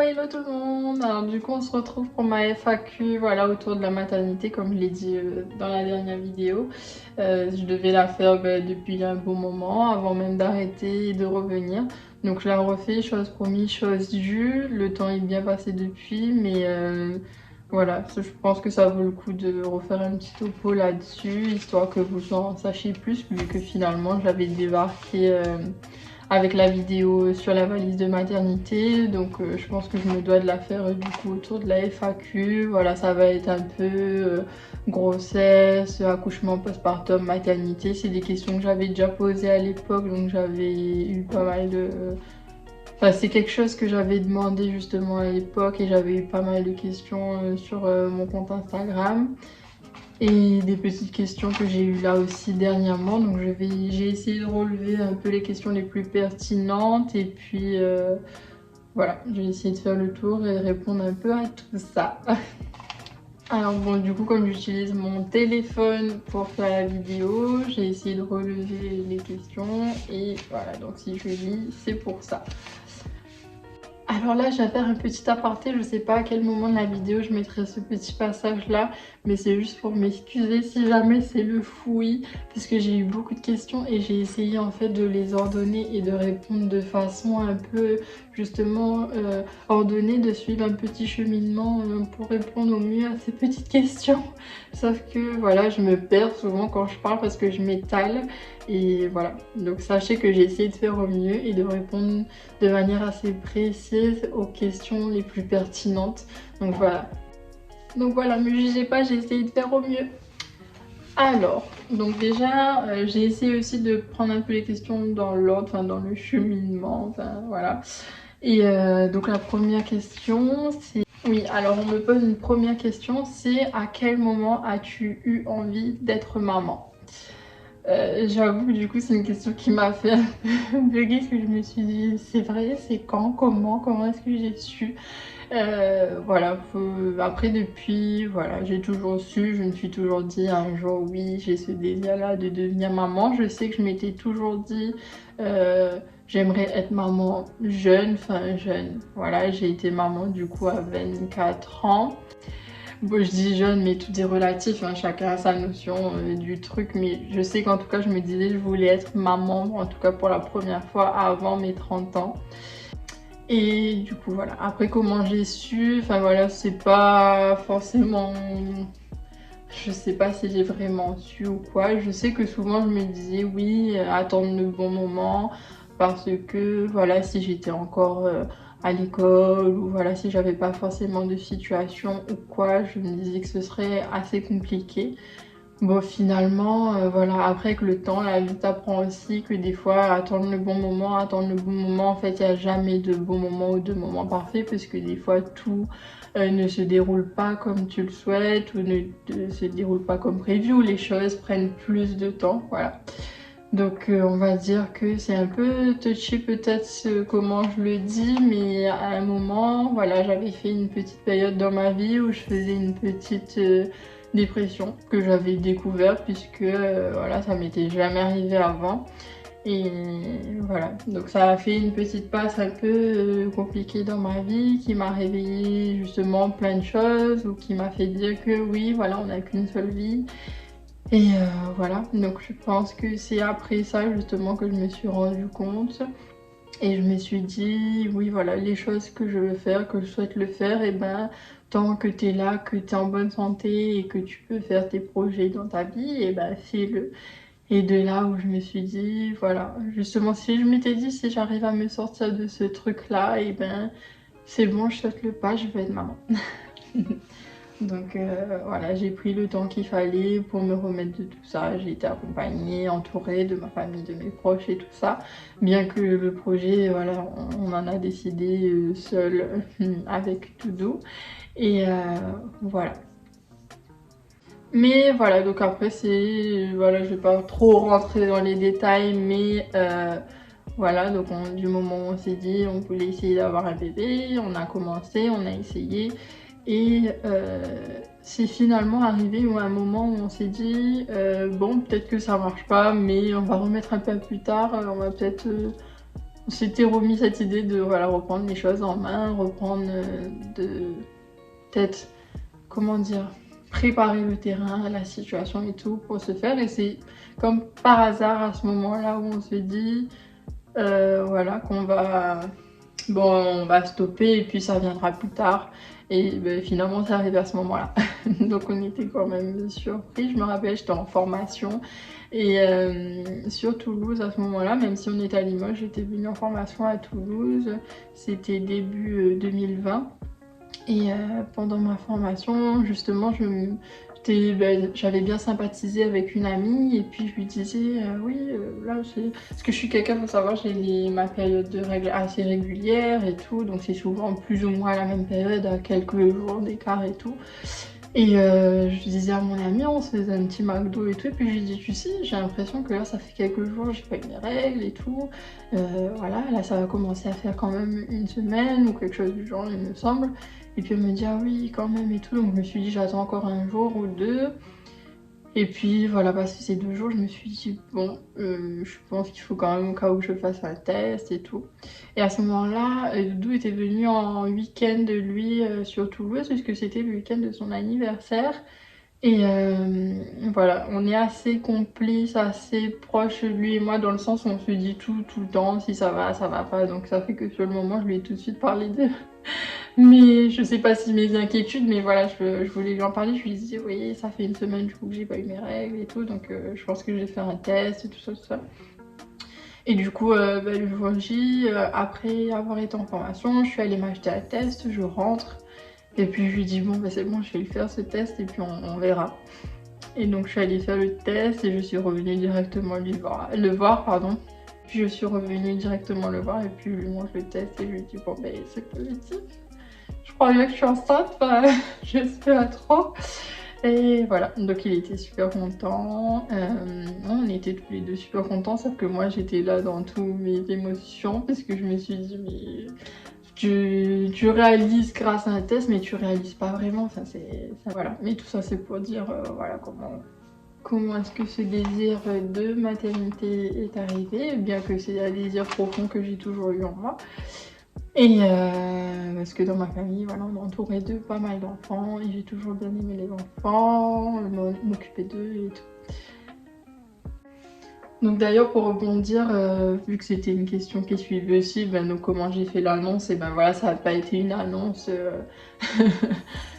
hello tout le monde. Alors du coup on se retrouve pour ma FAQ voilà, autour de la maternité comme je l'ai dit dans la dernière vidéo. Je devais la faire depuis un bon moment avant même d'arrêter et de revenir. Donc je la refais, chose promise, chose due. Le temps est bien passé depuis mais voilà, je pense que ça vaut le coup de refaire un petit topo là-dessus histoire que vous en sachiez plus vu que finalement j'avais débarqué avec la vidéo sur la valise de maternité, donc je pense que je me dois de la faire du coup autour de la FAQ. Voilà, ça va être un peu grossesse, accouchement postpartum, maternité. C'est des questions que j'avais déjà posées à l'époque, donc j'avais eu pas mal de... Enfin, c'est quelque chose que j'avais demandé justement à l'époque et j'avais eu pas mal de questions sur mon compte Instagram. Et des petites questions que j'ai eues là aussi dernièrement. Donc j'ai essayé de relever un peu les questions les plus pertinentes. Et puis voilà, j'ai essayé de faire le tour et répondre un peu à tout ça. Alors bon, du coup, comme j'utilise mon téléphone pour faire la vidéo, j'ai essayé de relever les questions. Et voilà, donc si je lis, c'est pour ça. Alors là, je vais faire un petit aparté, je sais pas à quel moment de la vidéo je mettrai ce petit passage là, mais c'est juste pour m'excuser si jamais c'est le fouillis, parce que j'ai eu beaucoup de questions et j'ai essayé en fait de les ordonner et de répondre de façon un peu justement ordonnée, de suivre un petit cheminement pour répondre au mieux à ces petites questions. Sauf que voilà, je me perds souvent quand je parle parce que je m'étale. Et voilà, donc sachez que j'ai essayé de faire au mieux et de répondre de manière assez précise aux questions les plus pertinentes. Donc voilà, me jugez pas, j'ai essayé de faire au mieux. Alors, donc déjà, j'ai essayé aussi de prendre un peu les questions dans l'ordre, enfin dans le cheminement, enfin voilà. Et donc la première question, c'est... Oui, alors on me pose une première question, c'est à quel moment as-tu eu envie d'être maman ? J'avoue que du coup c'est une question qui m'a fait un peu bugger parce que je me suis dit c'est vrai, c'est quand, comment est-ce que j'ai su voilà, après depuis, voilà, j'ai toujours su, je me suis toujours dit un jour oui, j'ai ce désir-là de devenir maman. Je sais que je m'étais toujours dit j'aimerais être maman jeune, enfin jeune, voilà, j'ai été maman du coup à 24 ans. Bon, je dis jeune, mais tout est relatif, hein, chacun a sa notion du truc, mais je sais qu'en tout cas, je me disais que je voulais être maman, en tout cas pour la première fois avant mes 30 ans. Et du coup, voilà. Après, comment j'ai su, enfin voilà, c'est pas forcément... Je sais pas si j'ai vraiment su ou quoi. Je sais que souvent, je me disais oui, attendre le bon moment, parce que voilà, si j'étais encore à l'école ou voilà, si j'avais pas forcément de situation ou quoi, je me disais que ce serait assez compliqué. Bon, finalement, voilà, après que le temps, la vie t'apprend aussi que des fois, attendre le bon moment, en fait, il n'y a jamais de bon moment ou de moment parfait parce que des fois, tout ne se déroule pas comme tu le souhaites ou ne se déroule pas comme prévu ou les choses prennent plus de temps, voilà. Donc on va dire que c'est un peu touchy peut-être comment je le dis, mais à un moment, voilà, j'avais fait une petite période dans ma vie où je faisais une petite dépression que j'avais découvert puisque voilà, ça m'était jamais arrivé avant. Et voilà, donc ça a fait une petite passe un peu compliquée dans ma vie qui m'a réveillé justement plein de choses ou qui m'a fait dire que oui, voilà, on n'a qu'une seule vie. Et voilà, donc je pense que c'est après ça justement que je me suis rendu compte et je me suis dit oui voilà les choses que je veux faire, que je souhaite le faire, et ben tant que tu es là, que tu es en bonne santé et que tu peux faire tes projets dans ta vie, et ben fais-le. Et de là où je me suis dit voilà, justement si je m'étais dit si j'arrive à me sortir de ce truc là, et ben c'est bon, je saute le pas, je vais être maman. Donc voilà, j'ai pris le temps qu'il fallait pour me remettre de tout ça. J'ai été accompagnée, entourée de ma famille, de mes proches et tout ça. Bien que le projet, voilà, on en a décidé seul avec Doudou. Et voilà. Mais voilà, donc après c'est... Voilà, je vais pas trop rentrer dans les détails, mais... voilà, donc du moment où on s'est dit on voulait essayer d'avoir un bébé, on a commencé, on a essayé. Et c'est finalement arrivé à un moment où on s'est dit bon, peut-être que ça marche pas, mais on va remettre un peu plus tard, on va peut-être on s'était remis cette idée de voilà, reprendre les choses en main, reprendre de peut-être, comment dire, préparer le terrain, la situation et tout pour se faire. Et c'est comme par hasard à ce moment-là où on se dit voilà qu'on va bon, on va stopper et puis ça viendra plus tard. Et ben, finalement, c'est arrivé à ce moment-là. Donc on était quand même surpris. Je me rappelle, j'étais en formation et sur Toulouse à ce moment-là, même si on était à Limoges, j'étais venue en formation à Toulouse. C'était début 2020. Et pendant ma formation, justement, j'avais bien sympathisé avec une amie et puis je lui disais oui, là, parce que je suis quelqu'un, faut savoir, j'ai ma période de règles assez régulière et tout, donc c'est souvent plus ou moins la même période, à quelques jours d'écart et tout. Et je disais à mon amie, on se faisait un petit McDo et tout, et puis je lui dis, tu sais, j'ai l'impression que là, ça fait quelques jours, j'ai pas eu mes règles et tout. Voilà, là, ça va commencer à faire quand même une semaine ou quelque chose du genre, il me semble. Et puis elle me dit, ah oui, quand même et tout, donc je me suis dit, j'attends encore un jour ou deux. Et puis voilà, passé ces 2 jours, je me suis dit, bon, je pense qu'il faut quand même au cas où je fasse un test et tout. Et à ce moment-là, Doudou était venu en week-end de lui sur Toulouse, puisque c'était le week-end de son anniversaire. Et voilà, on est assez complices, assez proches, lui et moi, dans le sens où on se dit tout le temps, si ça va pas. Donc ça fait que sur le moment, je lui ai tout de suite parlé de mais je sais pas si mes inquiétudes, mais voilà, je voulais lui en parler. Je lui disais, oui, ça fait une semaine du coup que j'ai pas eu mes règles et tout, donc je pense que je vais faire un test et tout ça, tout ça. Et du coup, le jour J, après avoir été en formation, je suis allée m'acheter un test, je rentre. Et puis je lui dis, bon, bah, c'est bon, je vais le faire ce test et puis on verra. Et donc je suis allée faire le test et je suis revenue directement le voir, pardon. Puis je suis revenue directement le voir et puis je lui montre le test et je lui dis, bon, ben c'est positif. Je crois bien que je suis enceinte, enfin, j'espère trop. Et voilà, donc il était super content. On était tous les deux super contents, sauf que moi j'étais là dans toutes mes émotions parce que je me suis dit, mais tu réalises grâce à un test, mais tu réalises pas vraiment. Enfin, voilà. Mais tout ça, c'est pour dire voilà, comment est-ce que ce désir de maternité est arrivé, bien que c'est un désir profond que j'ai toujours eu en moi. Et parce que dans ma famille, voilà, on est entouré de pas mal d'enfants et j'ai toujours bien aimé les enfants, m'occuper d'eux et tout. Donc d'ailleurs pour rebondir, vu que c'était une question qui suivait aussi, ben, donc comment j'ai fait l'annonce, et ben voilà, ça n'a pas été une annonce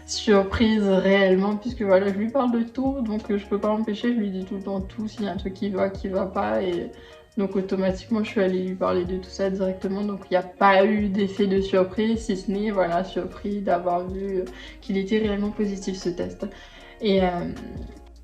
surprise réellement, puisque voilà, je lui parle de tout, donc je peux pas m'empêcher, je lui dis tout le temps tout, s'il y a un truc qui va pas, et donc automatiquement je suis allée lui parler de tout ça directement, donc il n'y a pas eu d'effet de surprise, si ce n'est voilà, surpris d'avoir vu qu'il était réellement positif ce test.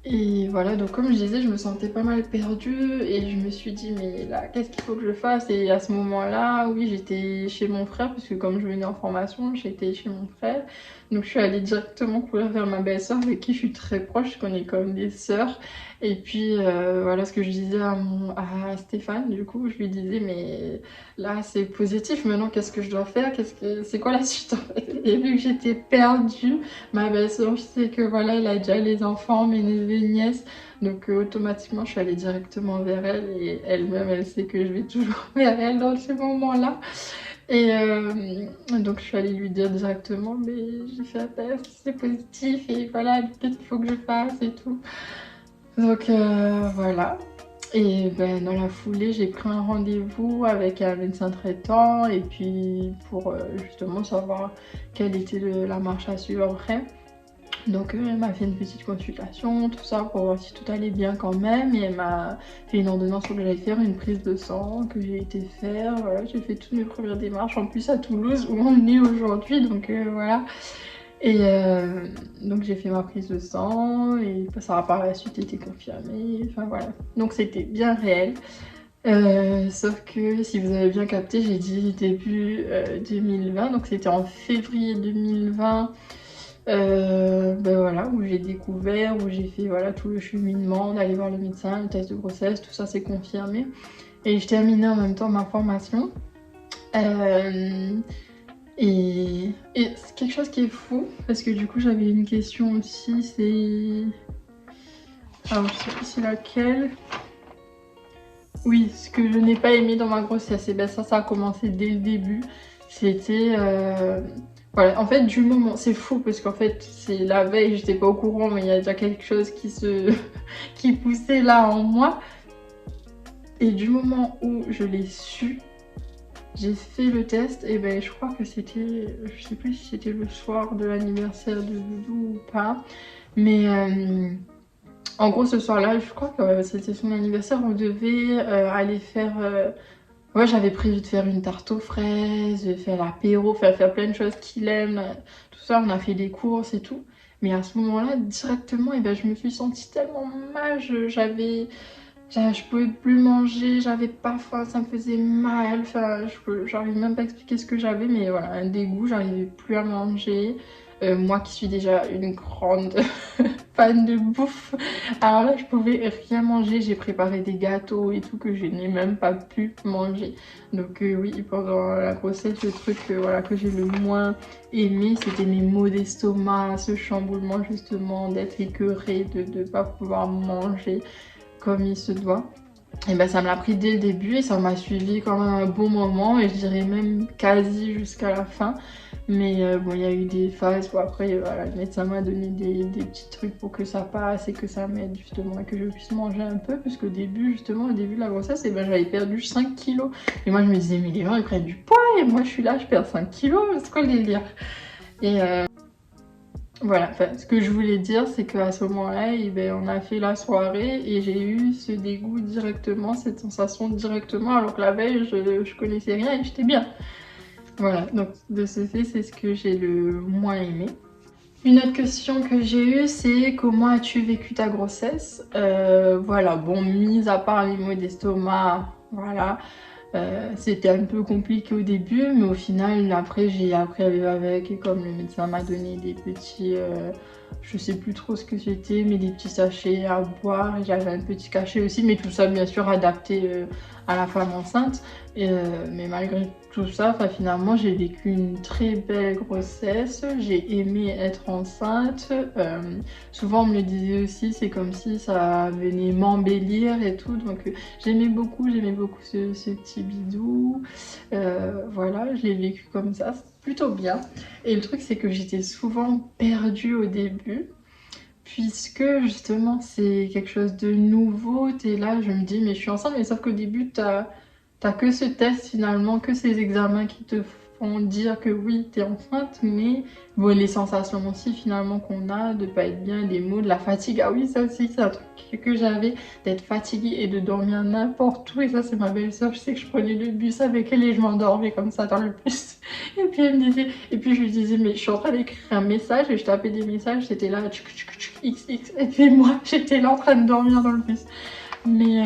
Et voilà, donc comme je disais, je me sentais pas mal perdue et je me suis dit, mais là, qu'est-ce qu'il faut que je fasse? Et à ce moment-là, oui, j'étais chez mon frère, puisque comme je venais en formation, j'étais chez mon frère. Donc je suis allée directement courir vers ma belle-sœur, avec qui je suis très proche, qu'on est comme des sœurs. Et puis voilà ce que je disais à Stéphane, du coup, je lui disais, mais là, c'est positif, maintenant, qu'est-ce que je dois faire? C'est quoi la suite en fait? Et vu que j'étais perdue, ma belle-sœur, je sais que voilà, elle a déjà les enfants, mes neveux et nièces, donc automatiquement je suis allée directement vers elle et elle-même elle sait que je vais toujours vers elle dans ces moments-là. Et donc je suis allée lui dire directement, mais j'ai fait un test, c'est positif et voilà, qu'est-ce qu'il faut que je fasse et tout. Donc voilà. Et ben, dans la foulée, j'ai pris un rendez-vous avec un médecin traitant et puis pour justement savoir quelle était la marche à suivre après. Donc elle m'a fait une petite consultation, tout ça pour voir si tout allait bien quand même, et elle m'a fait une ordonnance pour que j'aille faire une prise de sang que j'ai été faire. Voilà, j'ai fait toutes mes premières démarches en plus à Toulouse où on est aujourd'hui, donc voilà. Et donc j'ai fait ma prise de sang et ça a par la suite été confirmé, enfin voilà. Donc c'était bien réel. Sauf que si vous avez bien capté, j'ai dit début 2020, donc c'était en février 2020. Ben voilà, où j'ai découvert, où j'ai fait voilà, tout le cheminement, d'aller voir le médecin, le test de grossesse, tout ça c'est confirmé. Et je terminais en même temps ma formation. Et c'est quelque chose qui est fou, parce que du coup j'avais une question aussi, c'est... Alors je sais plus c'est laquelle. Oui, ce que je n'ai pas aimé dans ma grossesse, et ben ça a commencé dès le début. C'était... Voilà, en fait, du moment... C'est fou parce qu'en fait, c'est la veille, j'étais pas au courant, mais il y a déjà quelque chose qui se... qui poussait là en moi. Et du moment où je l'ai su, j'ai fait le test, et ben je crois que c'était... Je sais plus si c'était le soir de l'anniversaire de Doudou ou pas. Mais... En gros, ce soir-là, je crois que c'était son anniversaire, on devait aller faire... Ouais, j'avais prévu de faire une tarte aux fraises, de faire l'apéro, faire plein de choses qu'il aime, tout ça, on a fait des courses et tout. Mais à ce moment-là, directement, et ben, je me suis sentie tellement mal, je pouvais plus manger, j'avais pas faim, ça me faisait mal, enfin, j'arrive même pas à expliquer ce que j'avais, mais voilà, un dégoût, j'arrivais plus à manger. Moi qui suis déjà une grande fan de bouffe, alors là je pouvais rien manger, j'ai préparé des gâteaux et tout que je n'ai même pas pu manger. Donc oui, pendant la grossesse, le truc voilà, que j'ai le moins aimé, c'était mes maux d'estomac, ce chamboulement justement d'être écœurée, de ne pas pouvoir manger comme il se doit. Et ben ça me l'a pris dès le début et ça m'a suivi quand même un bon moment et je dirais même quasi jusqu'à la fin. Mais bon, il y a eu des phases où après voilà, le médecin m'a donné des petits trucs pour que ça passe et que ça m'aide justement et que je puisse manger un peu. Parce qu'au début, justement, au début de la grossesse, et ben, j'avais perdu 5 kilos. Et moi je me disais, mais les gens ils prennent du poids et moi je suis là, je perds 5 kilos, c'est quoi le délire? Et voilà, enfin, ce que je voulais dire, c'est qu'à ce moment-là, eh ben, on a fait la soirée et j'ai eu ce dégoût directement, cette sensation directement, alors que la veille, je connaissais rien et j'étais bien. Voilà, donc de ce fait, c'est ce que j'ai le moins aimé. Une autre question que j'ai eue, c'est comment as-tu vécu ta grossesse? Voilà, bon, mis à part les maux d'estomac, voilà. C'était un peu compliqué au début, mais au final, après, j'ai appris à vivre avec. Et comme le médecin m'a donné des petits, je sais plus trop ce que c'était, mais des petits sachets à boire. J'avais un petit cachet aussi, mais tout ça, bien sûr, adapté à la femme enceinte. Mais malgré tout ça, finalement, j'ai vécu une très belle grossesse. J'ai aimé être enceinte. Souvent, on me le disait aussi, c'est comme si ça venait m'embellir et tout. Donc, j'aimais beaucoup ce petit bidou. Voilà, je l'ai vécu comme ça, c'est plutôt bien. Et le truc, c'est que j'étais souvent perdue au début. Puisque justement c'est quelque chose de nouveau, t'es là, je me dis mais je suis enceinte, mais sauf qu'au début t'as que ce test finalement, que ces examens qui te font dire que oui t'es enceinte, mais bon les sensations aussi finalement qu'on a de pas être bien, des maux, de la fatigue, ah oui ça aussi c'est un truc que j'avais, d'être fatiguée et de dormir n'importe où, et ça c'est ma belle-sœur, je sais que je prenais le bus avec elle et je m'endormais comme ça dans le bus, et puis elle me disait, et puis je lui disais mais je suis en train d'écrire un message et je tapais des messages, c'était là XX, et puis moi j'étais là en train de dormir dans le bus. Mais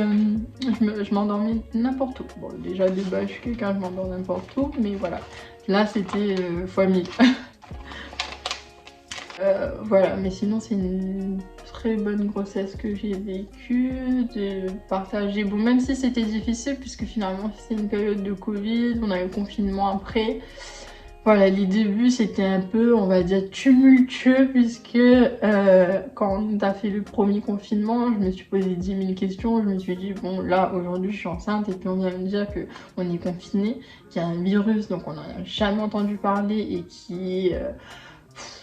je m'endormais n'importe où. Bon, déjà de base, je suis quelqu'un, je m'endors n'importe où, mais voilà. Là, c'était fois 1000. Voilà, mais sinon, c'est une très bonne grossesse que j'ai vécue, de partager. Bon, même si c'était difficile, puisque finalement, c'est une période de Covid, on a eu le confinement après. Voilà, les débuts c'était un peu, on va dire, tumultueux puisque quand on a fait le premier confinement, je me suis posé 10 000 questions. Je me suis dit, bon là aujourd'hui je suis enceinte et puis on vient me dire qu'on est confiné, qu'il y a un virus donc on n'en a jamais entendu parler et qui est,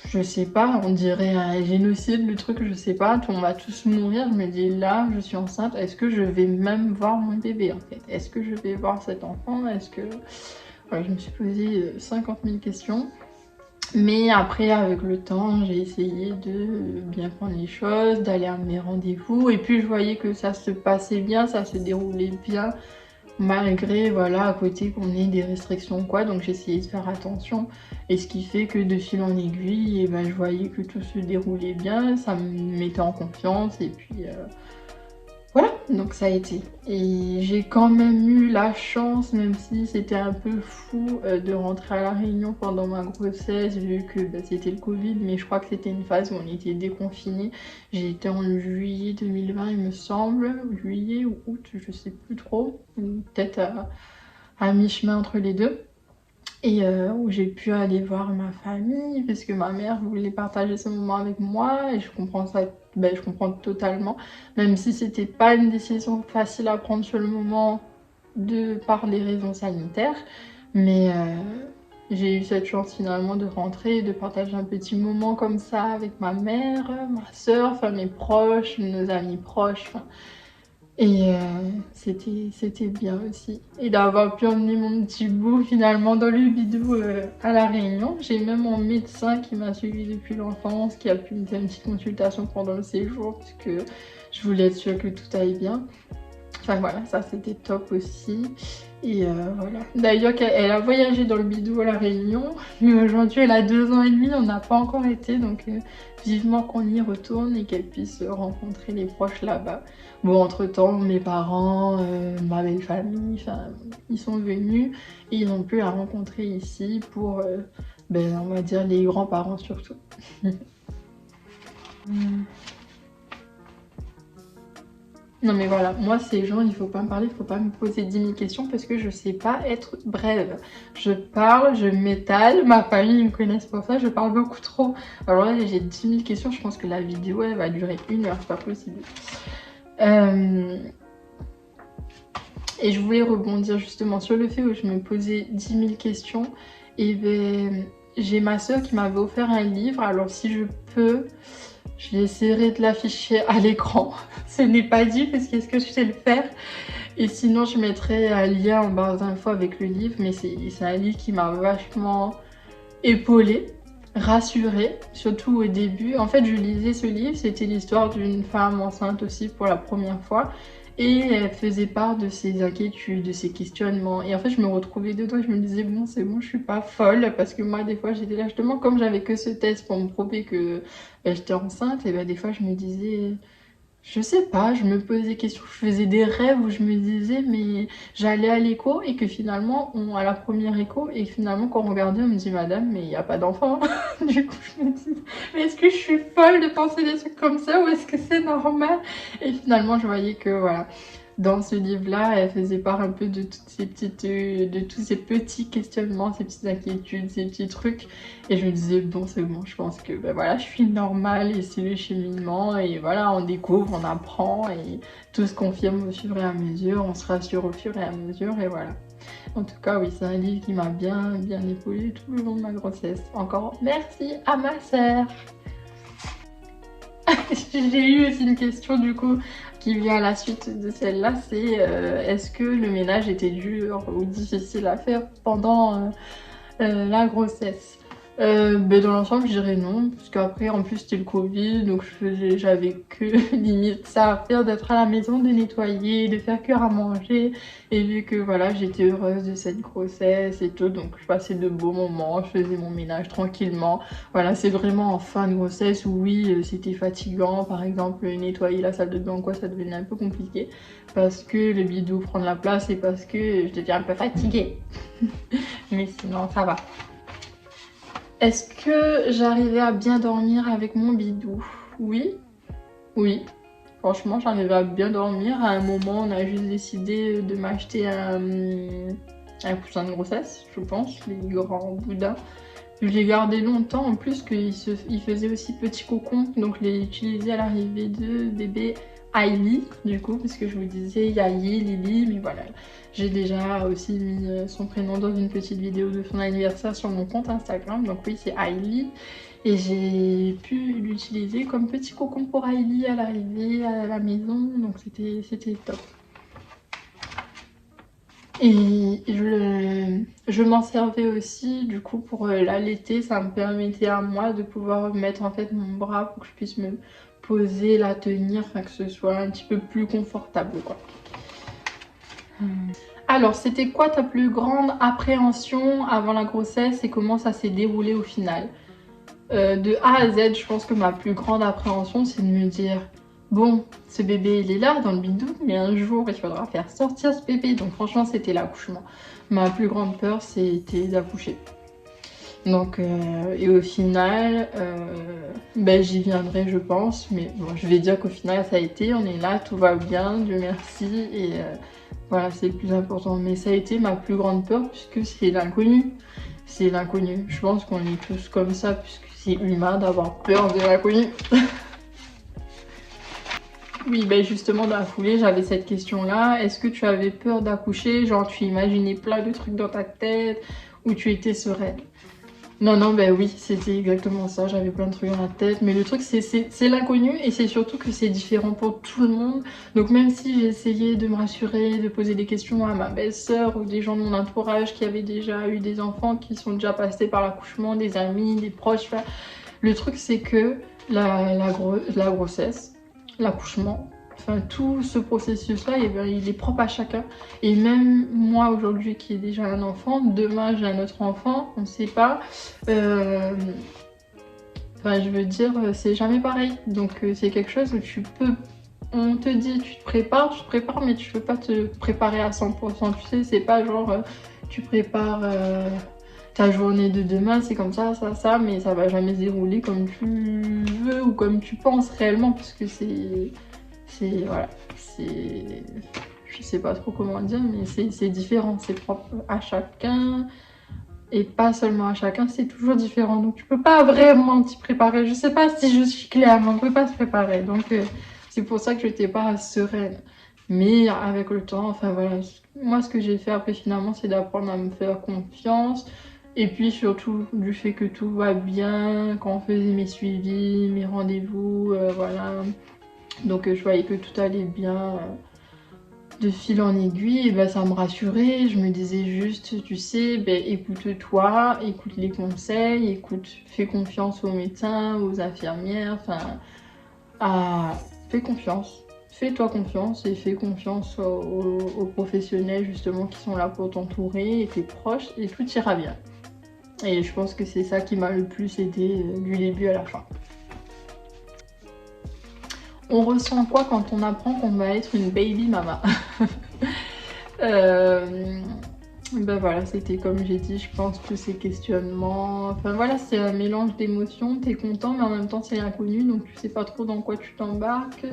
je sais pas, on dirait un génocide, le truc, je sais pas, on va tous mourir. Je me dis là, je suis enceinte, est-ce que je vais même voir mon bébé en fait? Est-ce que je vais voir cet enfant? Est-ce que... Voilà, je me suis posé 50 000 questions. Mais après, avec le temps, j'ai essayé de bien prendre les choses, d'aller à mes rendez-vous. Et puis, je voyais que ça se passait bien, ça se déroulait bien, malgré, voilà, à côté qu'on ait des restrictions ou quoi. Donc, j'ai essayé de faire attention. Et ce qui fait que de fil en aiguille, et ben, je voyais que tout se déroulait bien, ça me mettait en confiance. Et puis... voilà, donc ça a été. Et j'ai quand même eu la chance, même si c'était un peu fou, de rentrer à La Réunion pendant ma grossesse, vu que c'était le Covid, mais je crois que c'était une phase où on était déconfinés. J'ai été en juillet 2020, il me semble, juillet ou août, je sais plus trop, peut-être à mi-chemin entre les deux. et où j'ai pu aller voir ma famille parce que ma mère voulait partager ce moment avec moi et je comprends ça, je comprends totalement, même si c'était pas une décision facile à prendre sur le moment par les raisons sanitaires, mais j'ai eu cette chance finalement de rentrer, de partager un petit moment comme ça avec ma mère, ma soeur, enfin mes proches, nos amis proches. Et c'était bien aussi. Et d'avoir pu emmener mon petit bout finalement dans le bidou à La Réunion. J'ai même mon médecin qui m'a suivi depuis l'enfance, qui a pu me faire une petite consultation pendant le séjour, parce que je voulais être sûre que tout aille bien. Enfin voilà, ça c'était top aussi. Et voilà. D'ailleurs, elle a voyagé dans le bidou à La Réunion, mais aujourd'hui elle a 2 ans et demi, on n'a pas encore été, donc vivement qu'on y retourne et qu'elle puisse rencontrer les proches là-bas. Bon, entre-temps, mes parents, ma belle famille, enfin, ils sont venus et ils ont pu la rencontrer ici pour, on va dire, les grands-parents surtout. Non mais voilà, moi ces gens, il faut pas me parler, il faut pas me poser 10 000 questions parce que je sais pas être brève. Je parle, je m'étale, ma famille me connaissent pour ça, je parle beaucoup trop. Alors là j'ai 10 000 questions, je pense que la vidéo elle va durer 1 heure, c'est pas possible. Et je voulais rebondir justement sur le fait où je me posais 10 000 questions. Et j'ai ma soeur qui m'avait offert un livre, alors si je peux, j'essaierai de l'afficher à l'écran. Ce n'est pas dit parce qu'est-ce que je sais le faire. Et sinon je mettrai un lien en barre d'infos avec le livre, mais c'est un livre qui m'a vachement épaulée, rassurée, surtout au début. En fait je lisais ce livre, c'était l'histoire d'une femme enceinte aussi pour la première fois. Et elle faisait part de ses inquiétudes, de ses questionnements. Et en fait, je me retrouvais dedans et je me disais, bon, c'est bon, je suis pas folle. Parce que moi, des fois, j'étais là, justement, comme j'avais que ce test pour me prouver que j'étais enceinte, et des fois, je me disais, je sais pas, je me posais des questions, je faisais des rêves où je me disais, mais j'allais à l'écho et que finalement, à la première écho, et finalement, quand on regardait, on me dit, madame, mais il n'y a pas d'enfant. Du coup, je me dis, mais est-ce que je suis folle de penser des trucs comme ça ou est-ce que c'est normal? Et finalement, je voyais que, voilà, dans ce livre-là, elle faisait part un peu de toutes ces petites, de tous ces petits questionnements, ces petites inquiétudes, ces petits trucs. Et je me disais, bon, c'est bon, je pense que voilà, je suis normale et c'est le cheminement. Et voilà, on découvre, on apprend et tout se confirme au fur et à mesure, on se rassure au fur et à mesure et voilà. En tout cas, oui, c'est un livre qui m'a bien épaulée tout le long de ma grossesse. Encore merci à ma sœur. J'ai eu aussi une question du coup qui vient à la suite de celle-là, c'est est-ce que le ménage était dur ou difficile à faire pendant la grossesse? Dans l'ensemble, je dirais non, parce qu'après, en plus, c'était le Covid, donc j'avais que limite ça à faire, d'être à la maison, de nettoyer, de faire cuire à manger. Et vu que voilà, j'étais heureuse de cette grossesse et tout, donc je passais de beaux moments, je faisais mon ménage tranquillement. Voilà, c'est vraiment en fin de grossesse où oui, c'était fatigant, par exemple, nettoyer la salle de bain, quoi, ça devenait un peu compliqué, parce que le bidou prend de la place et parce que je deviens un peu fatiguée. Mais sinon, ça va. Est-ce que j'arrivais à bien dormir avec mon bidou? Oui, oui. Franchement, j'arrivais à bien dormir. À un moment, on a juste décidé de m'acheter un coussin de grossesse, je pense, les grands boudins. Je l'ai gardé longtemps, en plus qu'il faisait aussi petit cocon, donc je l'ai utilisé à l'arrivée de bébé Hailey, du coup, parce que je vous disais Yayi, Lily, mais voilà. J'ai déjà aussi mis son prénom dans une petite vidéo de son anniversaire sur mon compte Instagram, donc oui, c'est Hailey. Et j'ai pu l'utiliser comme petit cocon pour Hailey à l'arrivée à la maison, donc c'était top. Et je m'en servais aussi du coup pour l'allaiter, ça me permettait à moi de pouvoir mettre en fait mon bras pour que je puisse me poser, la tenir, enfin que ce soit un petit peu plus confortable quoi. Alors c'était quoi ta plus grande appréhension avant la grossesse et comment ça s'est déroulé au final? De A à Z, je pense que ma plus grande appréhension c'est de me dire bon, ce bébé il est là dans le bidou, mais un jour il faudra faire sortir ce bébé. Donc franchement c'était l'accouchement. Ma plus grande peur c'était d'accoucher. Donc et au final, j'y viendrai je pense. Mais bon, je vais dire qu'au final ça a été, on est là, tout va bien, Dieu merci. Et voilà, c'est le plus important. Mais ça a été ma plus grande peur puisque c'est l'inconnu. c'est l'inconnu. Je pense qu'on est tous comme ça, puisque c'est humain d'avoir peur de l'inconnu. Oui, ben justement, dans la foulée, j'avais cette question-là. Est-ce que tu avais peur d'accoucher? Genre, tu imaginais plein de trucs dans ta tête ou tu étais sereine? Non, non, ben oui, c'était exactement ça. J'avais plein de trucs dans la tête. Mais le truc, c'est l'inconnu et c'est surtout que c'est différent pour tout le monde. Donc, même si j'ai essayé de me rassurer, de poser des questions à ma belle-sœur ou des gens de mon entourage qui avaient déjà eu des enfants, qui sont déjà passés par l'accouchement, des amis, des proches, enfin, le truc, c'est que la grossesse, l'accouchement, enfin tout ce processus-là, eh bien, il est propre à chacun. Et même moi aujourd'hui qui ai déjà un enfant, demain j'ai un autre enfant, on ne sait pas. Enfin, je veux dire, c'est jamais pareil. Donc c'est quelque chose où tu peux. On te dit, tu te prépares, mais tu peux pas te préparer à 100%. Tu sais, c'est pas genre tu prépares ta journée de demain, c'est comme ça, mais ça va jamais se dérouler comme tu veux ou comme tu penses réellement, parce que voilà, je sais pas trop comment dire, mais c'est différent, c'est propre à chacun. Et pas seulement à chacun, c'est toujours différent. Donc tu peux pas vraiment t'y préparer. Je sais pas si je suis claire, mais on peut pas se préparer. Donc c'est pour ça que je n'étais pas sereine. Mais avec le temps, enfin voilà, moi ce que j'ai fait après finalement, c'est d'apprendre à me faire confiance. Et puis surtout du fait que tout va bien, quand on faisait mes suivis, mes rendez-vous, voilà. Donc je voyais que tout allait bien. De fil en aiguille, et ben, ça me rassurait. Je me disais juste, tu sais, ben, écoute-toi, écoute les conseils, fais confiance aux médecins, aux infirmières, enfin, fais confiance. Fais-toi confiance et fais confiance aux professionnels justement qui sont là pour t'entourer et tes proches et tout ira bien. Et je pense que c'est ça qui m'a le plus aidé du début à la fin. On ressent quoi quand on apprend qu'on va être une baby mama? Ben voilà, c'était comme j'ai dit, je pense tous ces questionnements. Enfin voilà, c'est un mélange d'émotions, t'es content mais en même temps c'est l'inconnu, donc tu sais pas trop dans quoi tu t'embarques.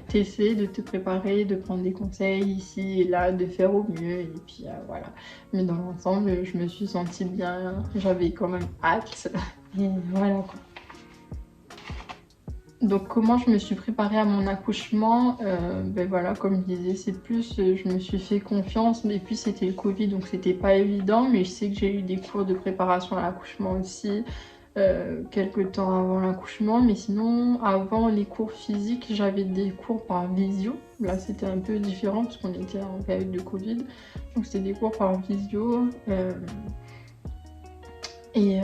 T'essaies de te préparer, de prendre des conseils ici et là, de faire au mieux et puis voilà. Mais dans l'ensemble, je me suis sentie bien, j'avais quand même hâte et voilà quoi. Donc comment je me suis préparée à mon accouchement, ben voilà, comme je disais, c'est plus, je me suis fait confiance, et puis c'était le Covid, donc c'était pas évident, mais je sais que j'ai eu des cours de préparation à l'accouchement aussi, quelques temps avant l'accouchement, mais sinon, avant les cours physiques, j'avais des cours par visio. Là, c'était un peu différent, parce qu'on était en période de Covid, donc c'était des cours par visio. Et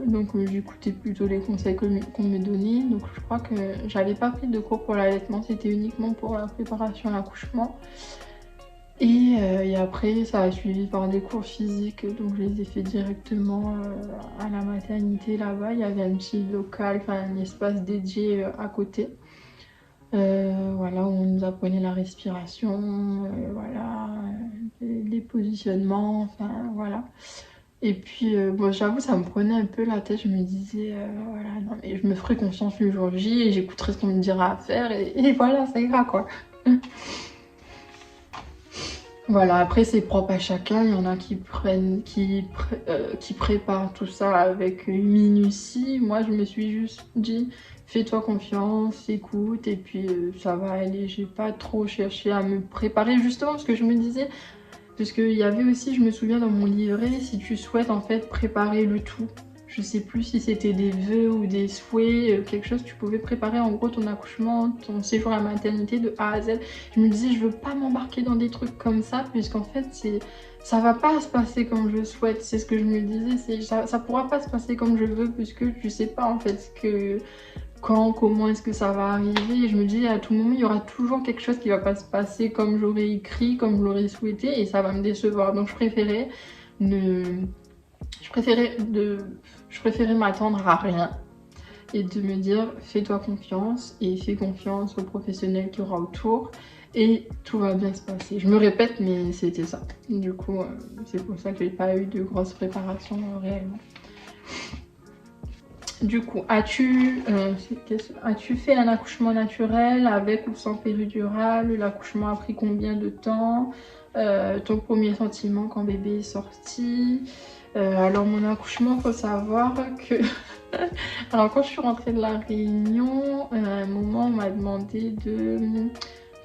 donc j'écoutais plutôt les conseils qu'on me donnait. Donc je crois que j'avais pas pris de cours pour l'allaitement, c'était uniquement pour la préparation à l'accouchement. Et après ça a suivi par des cours physiques, donc je les ai fait directement à la maternité là-bas. Il y avait un petit local, enfin un espace dédié à côté. Voilà, où on nous apprenait la respiration, voilà, les positionnements, enfin voilà. Et puis, bon, j'avoue, ça me prenait un peu la tête. Je me disais, voilà, non, mais je me ferai confiance le jour J et j'écouterai ce qu'on me dira à faire et voilà, ça ira quoi. Voilà, après, c'est propre à chacun. Il y en a qui préparent tout ça avec une minutie. Moi, je me suis juste dit, fais-toi confiance, écoute, et puis ça va aller. J'ai pas trop cherché à me préparer, justement, parce que je me disais. Parce qu'il y avait aussi, je me souviens dans mon livret, si tu souhaites en fait préparer le tout. Je sais plus si c'était des vœux ou des souhaits, quelque chose, tu pouvais préparer en gros ton accouchement, ton séjour à la maternité de A à Z. Je me disais, je veux pas m'embarquer dans des trucs comme ça, puisqu'en fait, ça va pas se passer comme je souhaite. C'est ce que je me disais, ça pourra pas se passer comme je veux, puisque tu sais pas en fait ce que. Comment est-ce que ça va arriver. Et je me dis à tout moment, il y aura toujours quelque chose qui va pas se passer comme j'aurais écrit, comme je l'aurais souhaité, et ça va me décevoir. Donc je préférais m'attendre à rien et de me dire fais-toi confiance et fais confiance aux professionnels qu'il y aura autour et tout va bien se passer. Je me répète, mais c'était ça. Du coup, c'est pour ça que j'ai pas eu de grosse préparation réellement. Du coup, as-tu fait un accouchement naturel avec ou sans péridurale? L'accouchement a pris combien de temps? Ton premier sentiment quand bébé est sorti? Alors mon accouchement, faut savoir que... Alors quand je suis rentrée de la Réunion, à un moment on m'a demandé de...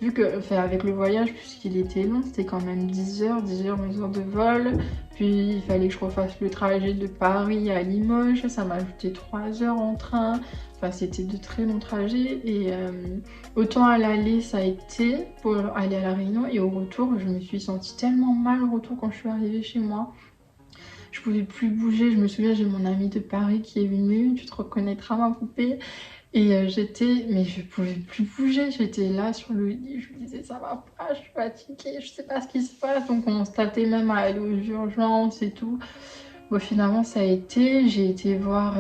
Vu que, enfin, avec le voyage, puisqu'il était long, c'était quand même 10 heures, 11 heures de vol. Puis il fallait que je refasse le trajet de Paris à Limoges, ça m'a ajouté 3 heures en train. Enfin, c'était de très longs trajets. Et autant à l'aller, ça a été pour aller à la Réunion. Et au retour, je me suis sentie tellement mal au retour quand je suis arrivée chez moi. Je pouvais plus bouger. Je me souviens, j'ai mon amie de Paris qui est venue. Tu te reconnaîtras, ma poupée. Et mais je pouvais plus bouger, j'étais là sur le lit, je me disais ça va pas, je suis fatiguée, je sais pas ce qui se passe, donc on se tâtait même à aller aux urgences et tout. Bon, finalement ça a été, j'ai été voir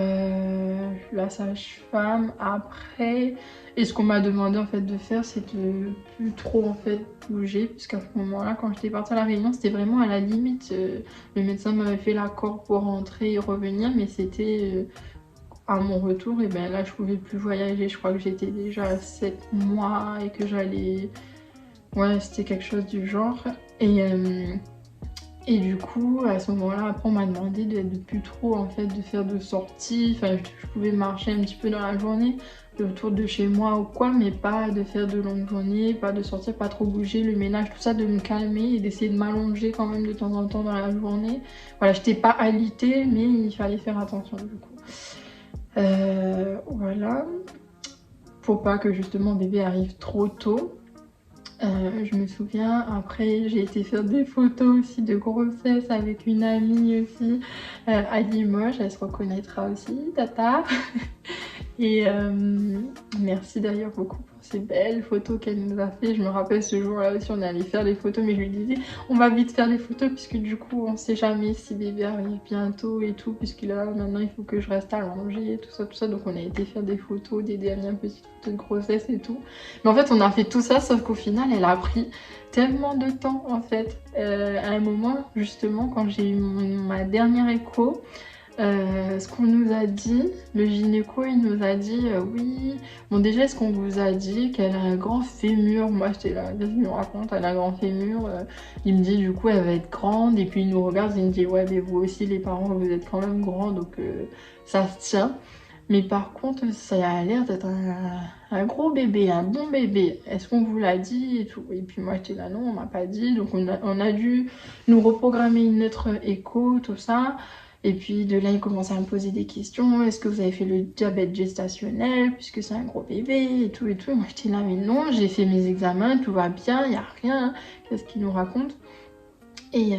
la sage-femme après, et ce qu'on m'a demandé en fait de faire, c'est de plus trop en fait bouger, puisqu'à ce moment-là, quand j'étais partie à la Réunion, c'était vraiment à la limite, le médecin m'avait fait l'accord pour rentrer et revenir, mais c'était... à mon retour, et ben là je pouvais plus voyager. Je crois que j'étais déjà à 7 mois et que j'allais... Ouais, c'était quelque chose du genre. Et du coup, à ce moment-là, après on m'a demandé de plus trop en fait de faire de sorties. Enfin, je pouvais marcher un petit peu dans la journée autour de chez moi ou quoi, mais pas de faire de longues journées, pas de sortir, pas trop bouger, le ménage, tout ça, de me calmer et d'essayer de m'allonger quand même de temps en temps dans la journée. Voilà, j'étais pas alitée, mais il fallait faire attention du coup. Voilà, pour pas que justement bébé arrive trop tôt. Je me souviens, après j'ai été faire des photos aussi de grossesse avec une amie aussi à Limoges, elle se reconnaîtra aussi, Tata. Et merci d'ailleurs beaucoup pour ces belles photos qu'elle nous a fait. Je me rappelle ce jour-là aussi, on allait faire des photos, mais je lui disais, on va vite faire des photos, puisque du coup, on sait jamais si bébé arrive bientôt et tout, puisque là, maintenant, il faut que je reste allongée, tout ça, tout ça. Donc, on a été faire des photos, des dernières petites photos de grossesse et tout. Mais en fait, on a fait tout ça, sauf qu'au final, elle a pris tellement de temps, en fait. À un moment, justement, quand j'ai eu ma dernière écho, ce qu'on nous a dit, le gynéco il nous a dit oui, bon déjà est-ce qu'on vous a dit qu'elle a un grand fémur, moi j'étais là, qu'est-ce qu'il me raconte, elle a un grand fémur, il me dit du coup elle va être grande et puis il nous regarde et il me dit ouais mais vous aussi les parents vous êtes quand même grands donc ça se tient. Mais par contre ça a l'air d'être un gros bébé, un bon bébé, est-ce qu'on vous l'a dit et tout. Et puis moi j'étais là non on m'a pas dit, donc on a dû nous reprogrammer une autre écho, tout ça. Et puis de là, il commençait à me poser des questions. Est-ce que vous avez fait le diabète gestationnel puisque c'est un gros bébé et tout et tout. Moi, j'étais là, mais non, j'ai fait mes examens, tout va bien, il n'y a rien. Qu'est-ce qu'il nous raconte? Et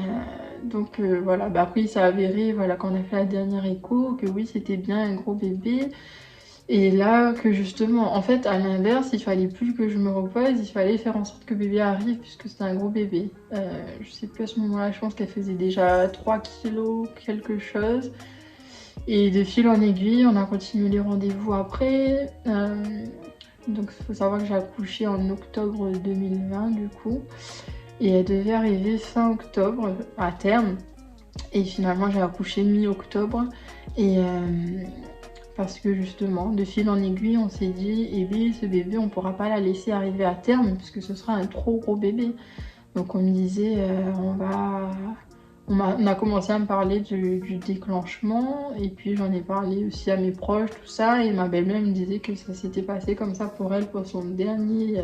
donc voilà, bah, après, il s'est avéré, voilà, quand on a fait la dernière écho, que oui, c'était bien un gros bébé. Et là, que justement, en fait, à l'inverse, il fallait plus que je me repose, il fallait faire en sorte que bébé arrive, puisque c'était un gros bébé. Je sais plus à ce moment-là, je pense qu'elle faisait déjà 3 kilos, quelque chose. Et de fil en aiguille, on a continué les rendez-vous après. Donc, il faut savoir que j'ai accouché en octobre 2020, du coup. Et elle devait arriver fin octobre, à terme. Et finalement, j'ai accouché mi-octobre. Et... parce que justement, de fil en aiguille, on s'est dit, eh bien, ce bébé, on ne pourra pas la laisser arriver à terme, puisque ce sera un trop gros bébé. Donc on me disait, on a commencé à me parler du déclenchement, et puis j'en ai parlé aussi à mes proches, tout ça, et ma belle-mère me disait que ça s'était passé comme ça pour elle, pour son dernier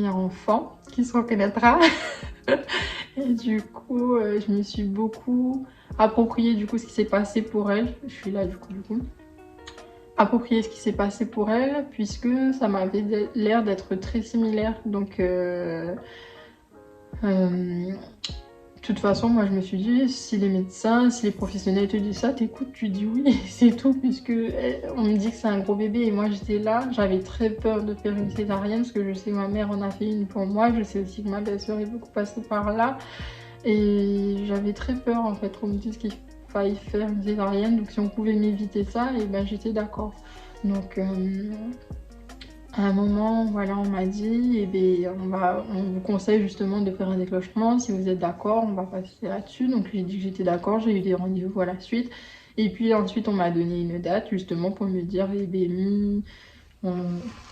enfant, qui se reconnaîtra. Et du coup, je me suis beaucoup approprié du coup ce qui s'est passé pour elle. Je suis là du coup. Approprié ce qui s'est passé pour elle, puisque ça m'avait l'air d'être très similaire. Donc, de toute façon, moi je me suis dit, si les médecins, si les professionnels te disent ça, t'écoutes, tu dis oui, c'est tout, puisque on me dit que c'est un gros bébé et moi j'étais là, j'avais très peur de faire une césarienne, parce que je sais que ma mère en a fait une pour moi, je sais aussi que ma belle-sœur est beaucoup passée par là, et j'avais très peur en fait qu'on me dise qu'il fallait faire une césarienne, donc si on pouvait m'éviter ça, et ben j'étais d'accord. Donc à un moment, voilà, on m'a dit, eh bien, on vous conseille justement de faire un déclenchement. Si vous êtes d'accord, on va passer là-dessus. Donc j'ai dit que j'étais d'accord, j'ai eu des rendez-vous à la suite. Et puis ensuite, on m'a donné une date justement pour me dire, eh bien,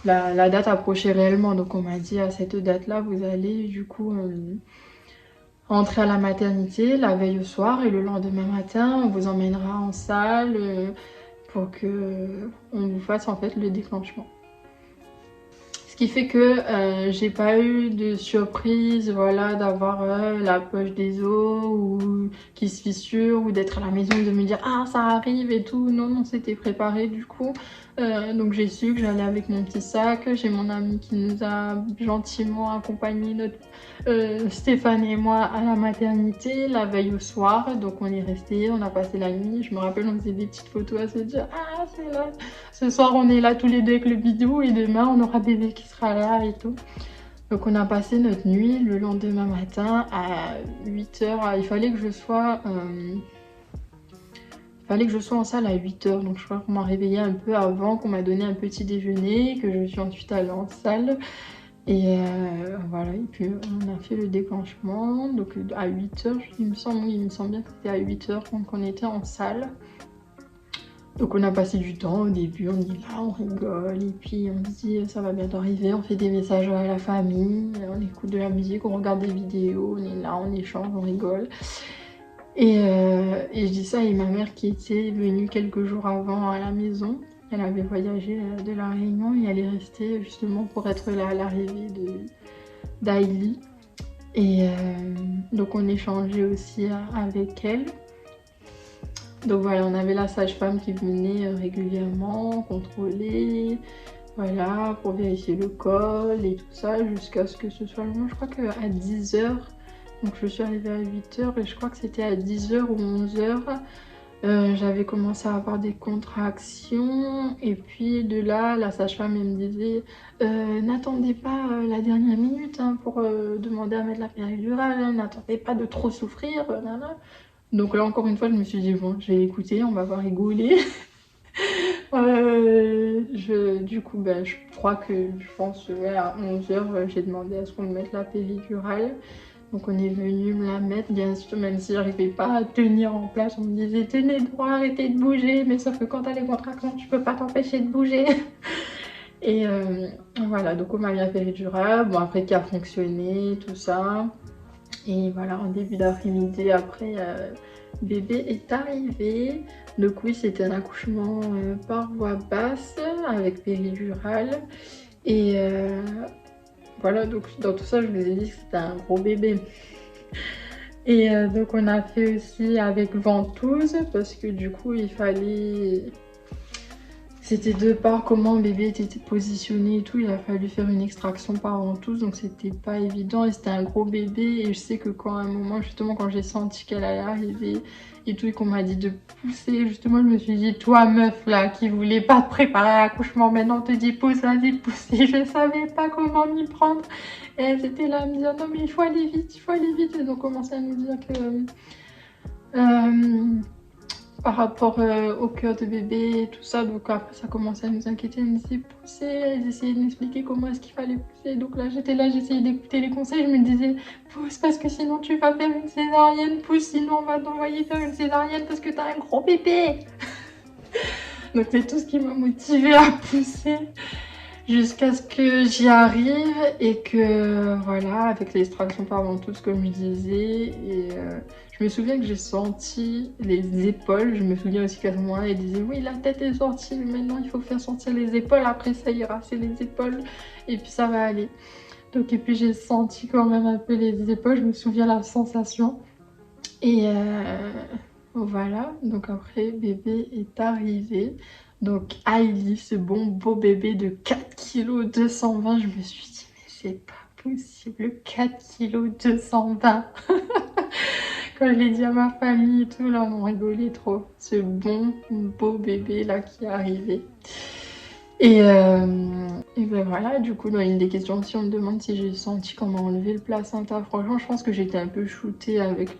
la date approchait réellement. Donc on m'a dit, à cette date-là, vous allez du coup rentrer à la maternité la veille au soir et le lendemain matin, on vous emmènera en salle pour que on vous fasse en fait le déclenchement. Ce qui fait que j'ai pas eu de surprise, voilà, d'avoir la poche des os ou qui se fissure ou d'être à la maison de me dire ah ça arrive et tout. Non, non, c'était préparé du coup. Donc j'ai su que j'allais avec mon petit sac. J'ai mon ami qui nous a gentiment accompagné, Stéphane et moi, à la maternité la veille au soir. Donc on est resté, on a passé la nuit. Je me rappelle, on faisait des petites photos à se dire ah c'est là. Ce soir on est là tous les deux avec le bidou et demain on aura bébé qui sera là et tout. Donc on a passé notre nuit. Le lendemain matin à 8h, il fallait que je sois en salle à 8h, donc je crois qu'on m'a réveillée un peu avant, qu'on m'a donné un petit déjeuner, que je suis ensuite allée en salle. Et voilà, et puis on a fait le déclenchement, donc à 8h, il me semble bien que c'était à 8h qu'on était en salle. Donc on a passé du temps au début, on est là, on rigole, et puis on se dit ça va bientôt arriver, on fait des messages à la famille, on écoute de la musique, on regarde des vidéos, on est là, on échange, on rigole. Et je dis ça, et ma mère qui était venue quelques jours avant à la maison, elle avait voyagé de La Réunion et elle est restée justement pour être là à l'arrivée d'Aïli. Et donc on échangeait aussi avec elle. Donc voilà, on avait la sage-femme qui venait régulièrement contrôler, voilà, pour vérifier le col et tout ça, jusqu'à ce que ce soit le moment, je crois qu'à 10h. Donc je suis arrivée à 8h et je crois que c'était à 10h ou 11h. J'avais commencé à avoir des contractions et puis de là, la sage-femme elle me disait n'attendez pas la dernière minute hein, pour demander à mettre la péridurale, hein, n'attendez pas de trop souffrir. Donc là encore une fois, je me suis dit bon, je vais l'écouter, on va pas rigoler. Du coup, je crois que je pense ouais, à 11h, j'ai demandé à ce qu'on me mette la péridurale. Donc on est venu me la mettre, bien sûr, même si j'arrivais pas à tenir en place, on me disait tenez droit, arrêtez de bouger, mais sauf que quand t'as les contractions, tu peux pas t'empêcher de bouger. Et voilà, donc on m'a mis la péridurale, bon après qui a fonctionné, tout ça. Et voilà, en début d'après-midi, après, bébé est arrivé. Donc oui, c'était un accouchement par voie basse, avec péridurale. Et voilà, donc dans tout ça, je vous ai dit que c'était un gros bébé. Et donc on a fait aussi avec ventouse, parce que du coup, il fallait... C'était de par comment le bébé était positionné et tout, il a fallu faire une extraction par ventouse, donc c'était pas évident et c'était un gros bébé. Et je sais que quand à un moment, justement quand j'ai senti qu'elle allait arriver et tout, et qu'on m'a dit de pousser, justement je me suis dit, toi meuf là qui voulait pas te préparer à l'accouchement, maintenant on te dit pousse, vas-y pousse. Et je savais pas comment m'y prendre. Et elle était là à me dire non mais il faut aller vite, il faut aller vite. Et donc commençait à nous dire que... par rapport au cœur de bébé et tout ça, donc après ça commençait à nous inquiéter, elle nous disait pousser, elles essayaient de m'expliquer comment est-ce qu'il fallait pousser, donc là j'étais là, j'essayais d'écouter les conseils, je me disais pousse parce que sinon tu vas faire une césarienne, pousse sinon on va t'envoyer faire une césarienne parce que t'as un gros bébé. Donc c'est tout ce qui m'a motivée à pousser jusqu'à ce que j'y arrive et que voilà, avec l'extraction par ventouse comme je disais. Et je me souviens que j'ai senti les épaules, je me souviens aussi qu'à ce moment-là elle disait oui la tête est sortie, maintenant il faut faire sortir les épaules, après ça ira, c'est les épaules et puis ça va aller. Donc et puis j'ai senti quand même un peu les épaules, je me souviens la sensation. Et voilà, donc après bébé est arrivé. Donc Aïli, ce bon beau bébé de 4 kg 220, je me suis dit mais c'est pas possible, 4 kg 220. Quand je l'ai dit à ma famille et tout, là on rigolait trop. Ce bon beau bébé là qui est arrivé. Et ben voilà, du coup dans une des questions aussi on me demande si j'ai senti comment enlever le placenta. Franchement je pense que j'étais un peu shootée avec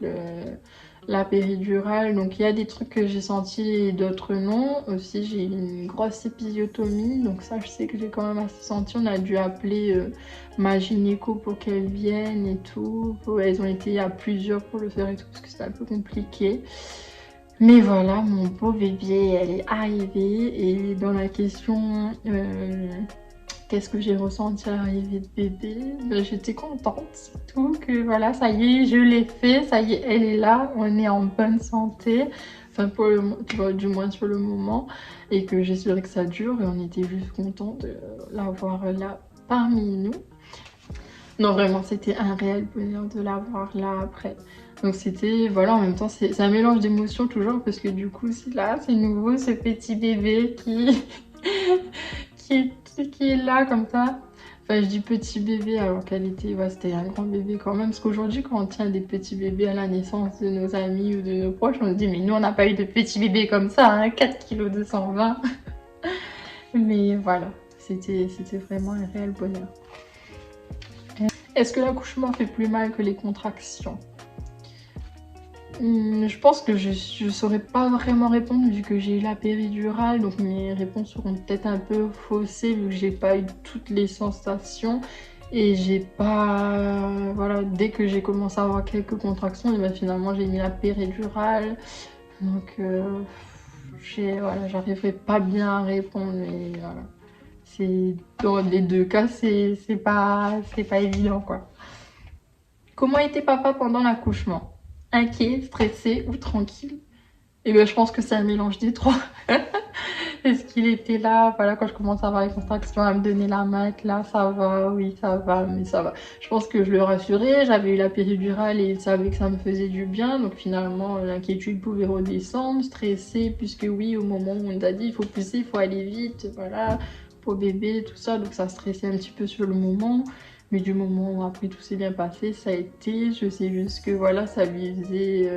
la péridurale, donc il y a des trucs que j'ai sentis et d'autres non. Aussi j'ai eu une grosse épisiotomie, donc ça je sais que j'ai quand même assez senti. On a dû appeler ma gynéco pour qu'elle vienne et tout. Elles ont été à plusieurs pour le faire et tout parce que c'était un peu compliqué. Mais voilà, mon beau bébé, elle est arrivée. Et dans la question Qu'est-ce que j'ai ressenti à l'arrivée de bébé? Ben, j'étais contente, c'est tout, que voilà, ça y est, je l'ai fait, ça y est, elle est là, on est en bonne santé, enfin pour du moins sur le moment, et que j'espérais que ça dure, et on était juste contents de l'avoir là parmi nous. Non, vraiment, c'était un réel bonheur de l'avoir là après. Donc c'était, voilà, en même temps, c'est un mélange d'émotions toujours, parce que du coup, c'est là, c'est nouveau, ce petit bébé qui est là comme ça. Enfin, je dis petit bébé alors qu'elle était, ouais, c'était un grand bébé quand même. Parce qu'aujourd'hui, quand on tient des petits bébés à la naissance de nos amis ou de nos proches, on se dit, mais nous, on n'a pas eu de petits bébés comme ça, hein, 4 kg 220. Mais voilà, c'était vraiment un réel bonheur. Est-ce que l'accouchement fait plus mal que les contractions? Je pense que je saurais pas vraiment répondre vu que j'ai eu la péridurale, donc mes réponses seront peut-être un peu faussées vu que j'ai pas eu toutes les sensations et j'ai pas... Voilà, dès que j'ai commencé à avoir quelques contractions, et ben finalement j'ai mis la péridurale, donc voilà, j'arriverai pas bien à répondre, mais voilà. Dans les deux cas, c'est pas évident quoi. Comment était papa pendant l'accouchement? Inquiet, stressé ou tranquille? Et ben je pense que c'est un mélange des trois. Est-ce qu'il était là, voilà, quand je commence à avoir les contractions, à me donner la main, être là, ça va, oui, ça va, mais ça va. Je pense que je le rassurais, j'avais eu la péridurale et il savait que ça me faisait du bien, donc finalement l'inquiétude pouvait redescendre, stressé, puisque oui, au moment où on nous a dit il faut pousser, il faut aller vite, voilà, pour bébé, tout ça, donc ça stressait un petit peu sur le moment. Mais du moment où après tout s'est bien passé, ça a été, je sais juste que voilà, ça lui faisait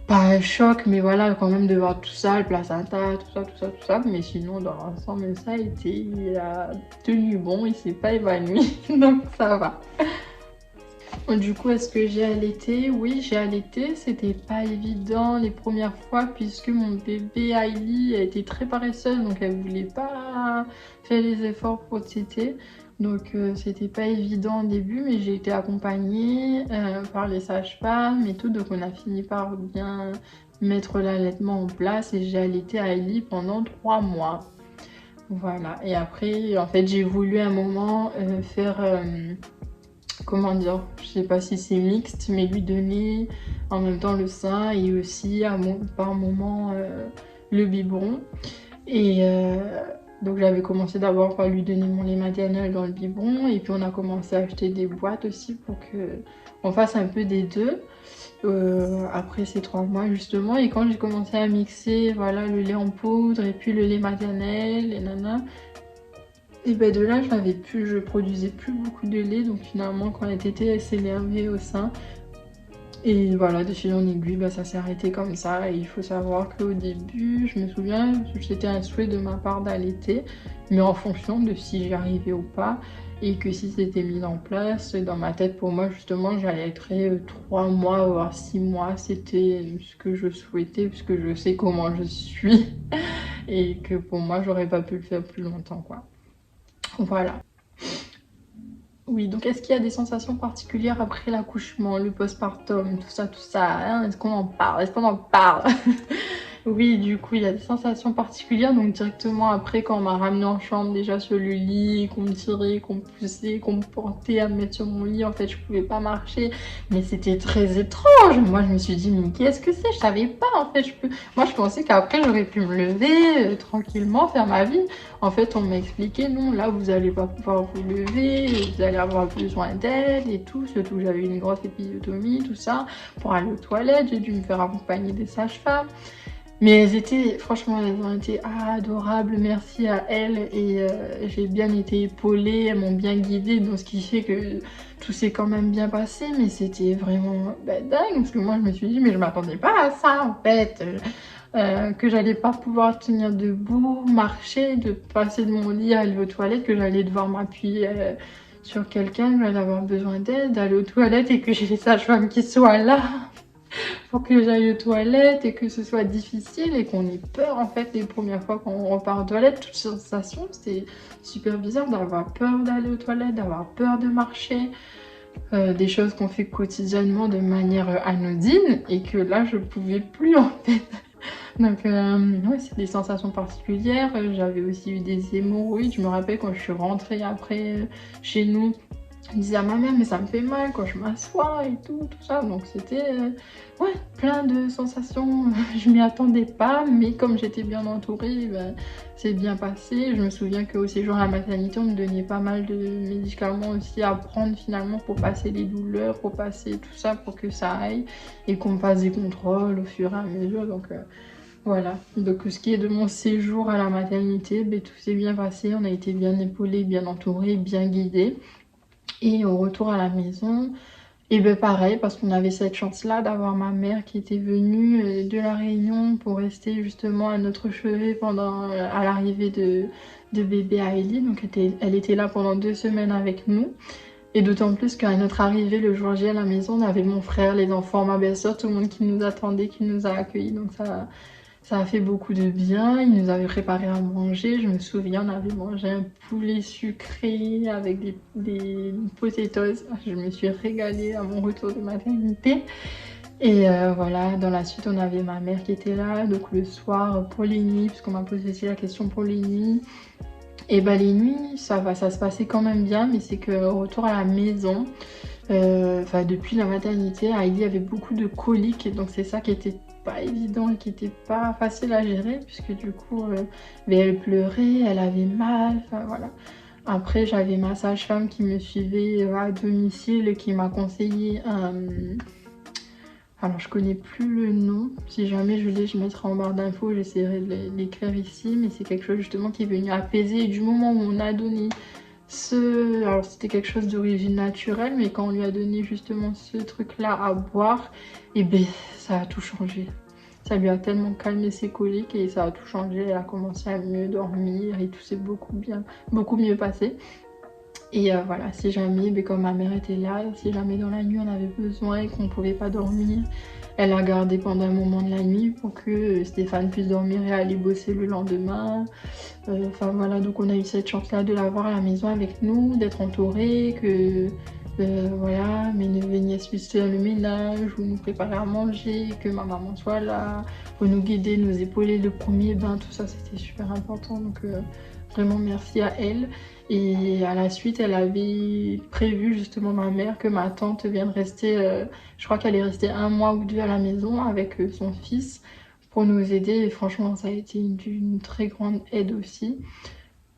pas un choc, mais voilà, quand même de voir tout ça, le placenta, tout ça. Mais sinon, dans l'ensemble, ça a été, il a tenu bon, il s'est pas évanoui, donc ça va. Du coup, est-ce que j'ai allaité? Oui, j'ai allaité. C'était pas évident les premières fois puisque mon bébé Hailey a été très paresseuse, donc elle voulait pas faire les efforts pour téter. Donc c'était pas évident au début, mais j'ai été accompagnée par les sages-femmes et tout, donc on a fini par bien mettre l'allaitement en place et j'ai allaité Hailey pendant 3 mois. Voilà, et après, en fait, j'ai voulu un moment faire... comment dire, je sais pas si c'est mixte, mais lui donner en même temps le sein et aussi par moment le biberon. Et donc j'avais commencé d'abord par lui donner mon lait maternel dans le biberon et puis on a commencé à acheter des boîtes aussi pour que on fasse un peu des deux après ces 3 mois justement. Et quand j'ai commencé à mixer voilà, le lait en poudre et puis le lait maternel et nana, et ben de là, je produisais plus beaucoup de lait, donc finalement quand la tétée elle s'est énervée au sein, et voilà, de fil en aiguille, ben, ça s'est arrêté comme ça. Et il faut savoir qu'au début, je me souviens, c'était un souhait de ma part d'allaiter, mais en fonction de si j'y arrivais ou pas, et que si c'était mis en place, dans ma tête, pour moi justement, j'allaiterais 3 mois, voire 6 mois, c'était ce que je souhaitais, puisque je sais comment je suis, et que pour moi, j'aurais pas pu le faire plus longtemps, quoi. Voilà. Oui, donc est-ce qu'il y a des sensations particulières après l'accouchement, le postpartum, tout ça, hein? Est-ce qu'on en parle? Est-ce qu'on en parle? Oui, du coup, il y a des sensations particulières. Donc directement après, quand on m'a ramené en chambre, déjà sur le lit, qu'on me tirait, qu'on me poussait, qu'on me portait à me mettre sur mon lit, en fait, je pouvais pas marcher. Mais c'était très étrange. Moi, je me suis dit, mais qu'est-ce que c'est? Je savais pas, en fait. Moi, je pensais qu'après, j'aurais pu me lever tranquillement, faire ma vie. En fait, on m'a expliqué, non, là, vous allez pas pouvoir vous lever, vous allez avoir besoin d'aide et tout. Surtout, j'avais une grosse épisiotomie, tout ça. Pour aller aux toilettes, j'ai dû me faire accompagner des sages-femmes. Mais elles étaient, franchement, elles ont été adorables, merci à elles. Et j'ai bien été épaulée, elles m'ont bien guidée, donc ce qui fait que tout s'est quand même bien passé. Mais c'était vraiment dingue, parce que moi je me suis dit, mais je m'attendais pas à ça en fait. Que j'allais pas pouvoir tenir debout, marcher, de passer de mon lit à aller aux toilettes, que j'allais devoir m'appuyer sur quelqu'un, que j'allais avoir besoin d'aide, d'aller aux toilettes et que j'ai les sages-femmes qui soient là pour que j'aille aux toilettes et que ce soit difficile et qu'on ait peur en fait les premières fois qu'on repart aux toilettes. Toute sensation, c'était super bizarre d'avoir peur d'aller aux toilettes, d'avoir peur de marcher. Des choses qu'on fait quotidiennement de manière anodine et que là je pouvais plus en fait. Donc, ouais, c'est des sensations particulières. J'avais aussi eu des hémorroïdes. Je me rappelle quand je suis rentrée après chez nous, je disais à ma mère, mais ça me fait mal quand je m'assois et tout ça. Donc, c'était ouais, plein de sensations. Je m'y attendais pas, mais comme j'étais bien entourée, ben, c'est bien passé. Je me souviens qu'au séjour à la maternité, on me donnait pas mal de médicaments aussi à prendre finalement pour passer les douleurs, pour passer tout ça, pour que ça aille et qu'on fasse des contrôles au fur et à mesure. Donc, voilà, donc ce qui est de mon séjour à la maternité, ben, tout s'est bien passé, on a été bien épaulés, bien entourés, bien guidés. Et au retour à la maison, et ben pareil, parce qu'on avait cette chance-là d'avoir ma mère qui était venue de la Réunion pour rester justement à notre chevet pendant à l'arrivée de bébé Hailey. Donc elle était là pendant 2 semaines avec nous. Et d'autant plus qu'à notre arrivée le jour J à la maison, on avait mon frère, les enfants, ma belle-sœur, tout le monde qui nous attendait, qui nous a accueillis. Donc ça a fait beaucoup de bien. Ils nous avaient préparé à manger. Je me souviens, on avait mangé un poulet sucré avec des potatoes. Je me suis régalée à mon retour de maternité. Et voilà, dans la suite, on avait ma mère qui était là. Donc le soir, pour les nuits, puisqu'on m'a posé aussi la question pour les nuits. Et bah les nuits, ça va, ça se passait quand même bien. Mais c'est qu'au retour à la maison, depuis la maternité, Heidi avait beaucoup de coliques. Et donc c'est ça qui était pas évident et qui était pas facile à gérer, puisque du coup mais elle pleurait, elle avait mal, enfin voilà. Après j'avais ma sage-femme qui me suivait à domicile et qui m'a conseillé un... Alors je connais plus le nom, si jamais je l'ai je mettrai en barre d'infos, j'essaierai de l'écrire ici, mais c'est quelque chose justement qui est venu apaiser. Et du moment où on a donné alors c'était quelque chose d'origine naturelle, mais quand on lui a donné justement ce truc là à boire, et ben ça a tout changé. Ça lui a tellement calmé ses coliques et ça a tout changé. Elle a commencé à mieux dormir et tout s'est beaucoup mieux passé. Et voilà, si jamais, ben, comme ma mère était là, si jamais dans la nuit on avait besoin et qu'on pouvait pas dormir, elle a gardé pendant un moment de la nuit pour que Stéphane puisse dormir et aller bosser le lendemain. Enfin voilà, donc on a eu cette chance là de l'avoir à la maison avec nous, d'être entourés, que voilà, mes neveux et nièces puissent faire le ménage ou nous préparer à manger, que ma maman soit là pour nous guider, nous épauler le premier bain, tout ça c'était super important. Donc vraiment merci à elle. Et à la suite, elle avait prévu justement ma mère que ma tante vienne rester, je crois qu'elle est restée 1 mois ou 2 à la maison avec son fils pour nous aider. Et franchement, ça a été d'une très grande aide aussi.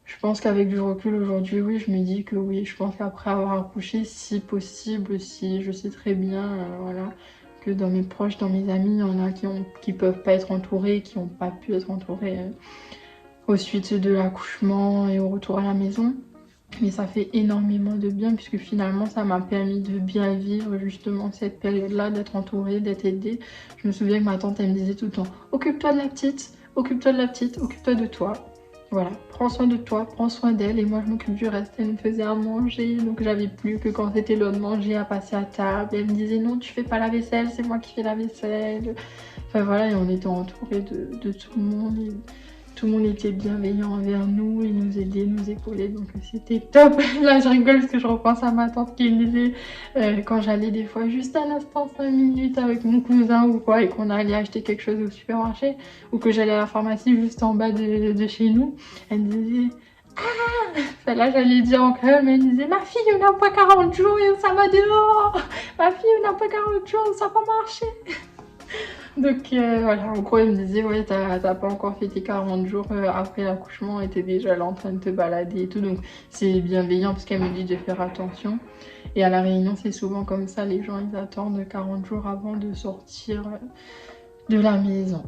Je pense qu'avec du recul aujourd'hui, oui, je me dis que oui, je pense qu'après avoir accouché, si possible, si je sais très bien, voilà, que dans mes proches, dans mes amis, il y en a qui peuvent pas être entourés, qui n'ont pas pu être entourés au suite de l'accouchement et au retour à la maison. Mais ça fait énormément de bien puisque finalement ça m'a permis de bien vivre justement cette période-là, d'être entourée, d'être aidée. Je me souviens que ma tante elle me disait tout le temps: occupe-toi de la petite, occupe-toi de la petite, occupe-toi de toi. Voilà, prends soin de toi, prends soin d'elle et moi je m'occupe du reste. Elle me faisait à manger, donc j'avais plus que quand c'était l'heure de manger à passer à table. Elle me disait: non, tu fais pas la vaisselle, c'est moi qui fais la vaisselle. Enfin voilà, et on était entourés de tout le monde. Et tout le monde était bienveillant envers nous, ils nous aidaient, nous épaulaient, donc c'était top. Là je rigole parce que je repense à ma tante qui me disait quand j'allais des fois juste un instant 5 minutes avec mon cousin ou quoi et qu'on allait acheter quelque chose au supermarché ou que j'allais à la pharmacie juste en bas de chez nous, elle me disait: ah, enfin, là j'allais dire en créole, mais elle me disait: ma fille on n'a pas 40 jours et ça va dehors, ma fille on n'a pas 40 jours, ça va marcher. Donc voilà, en gros elle me disait: ouais, t'as pas encore fait tes 40 jours après l'accouchement et t'es déjà là en train de te balader et tout. Donc c'est bienveillant parce qu'elle me dit de faire attention. Et à la Réunion c'est souvent comme ça, les gens ils attendent 40 jours avant de sortir de la maison.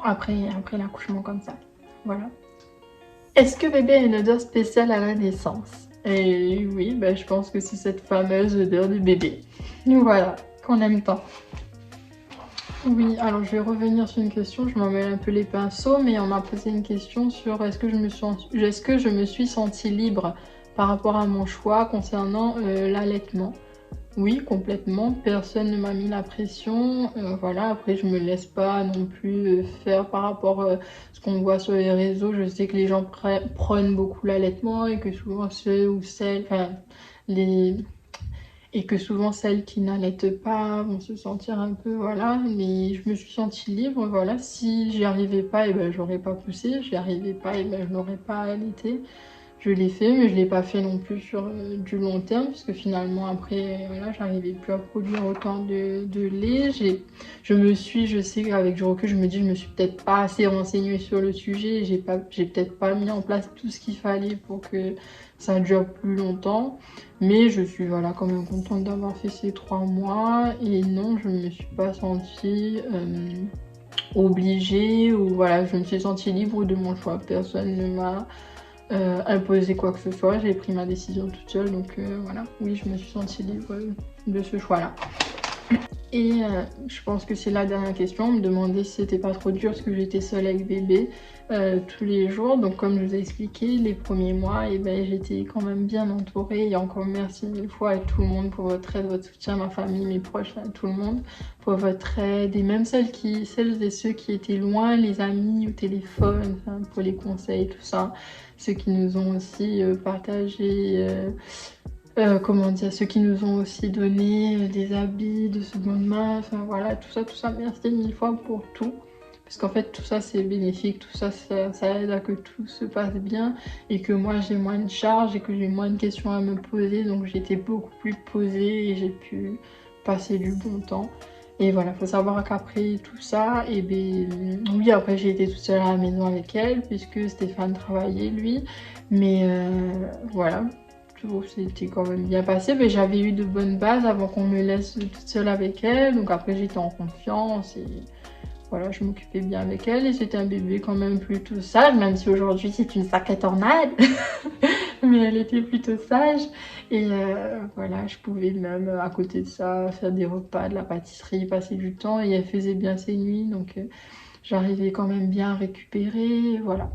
Après l'accouchement comme ça, voilà. Est-ce que bébé a une odeur spéciale à la naissance? Et oui, bah, je pense que c'est cette fameuse odeur de bébé. Voilà, qu'on aime tant. Oui, alors je vais revenir sur une question, je m'en mêle un peu les pinceaux, mais on m'a posé une question sur est-ce que je me suis sentie libre par rapport à mon choix concernant l'allaitement. Oui, complètement, personne ne m'a mis la pression, voilà, après je me laisse pas non plus faire par rapport à ce qu'on voit sur les réseaux. Je sais que les gens prônent beaucoup l'allaitement et que souvent ceux ou celles, enfin les et que souvent celles qui n'allaitent pas vont se sentir un peu, voilà, mais je me suis sentie libre, voilà. Si j'y arrivais pas, et ben j'aurais pas poussé, j'y arrivais pas, et ben je n'aurais pas allaité. Je l'ai fait, mais je l'ai pas fait non plus sur du long terme, puisque finalement après, voilà, j'arrivais plus à produire autant de lait. Je sais qu'avec du recul, je me dis, je me suis peut-être pas assez renseignée sur le sujet, j'ai peut-être pas mis en place tout ce qu'il fallait pour que ça dure plus longtemps. Mais je suis, voilà, quand même contente d'avoir fait ces 3 mois, et non, je me suis pas sentie obligée, ou voilà, je me suis sentie libre de mon choix. Personne ne m'a imposer quoi que ce soit, j'ai pris ma décision toute seule, donc voilà, oui, je me suis sentie libre de ce choix-là. Et je pense que c'est la dernière question, me demander si c'était pas trop dur parce que j'étais seule avec bébé tous les jours. Donc comme je vous ai expliqué, les premiers mois, et ben, j'étais quand même bien entourée. Et encore merci mille fois à tout le monde pour votre aide, votre soutien, ma famille, mes proches, tout le monde pour votre aide. Et même celles et ceux qui étaient loin, les amis au téléphone, enfin, pour les conseils, tout ça. Ceux qui nous ont aussi partagé... comment dire, ceux qui nous ont aussi donné des habits de seconde main, enfin voilà, tout ça, merci mille fois pour tout. Parce qu'en fait, tout ça, c'est bénéfique, tout ça, ça aide à que tout se passe bien et que moi, j'ai moins de charges et que j'ai moins de questions à me poser. Donc, j'étais beaucoup plus posée et j'ai pu passer du bon temps. Et voilà, faut savoir qu'après tout ça, et ben oui, après j'ai été toute seule à la maison avec elle puisque Stéphane travaillait lui. Mais voilà, c'était quand même bien passé, mais j'avais eu de bonnes bases avant qu'on me laisse toute seule avec elle, donc après j'étais en confiance et voilà, je m'occupais bien avec elle et c'était un bébé quand même plutôt sage, même si aujourd'hui c'est une sacrée tornade, mais elle était plutôt sage et voilà, je pouvais même à côté de ça faire des repas, de la pâtisserie, passer du temps et elle faisait bien ses nuits, donc j'arrivais quand même bien à récupérer, voilà.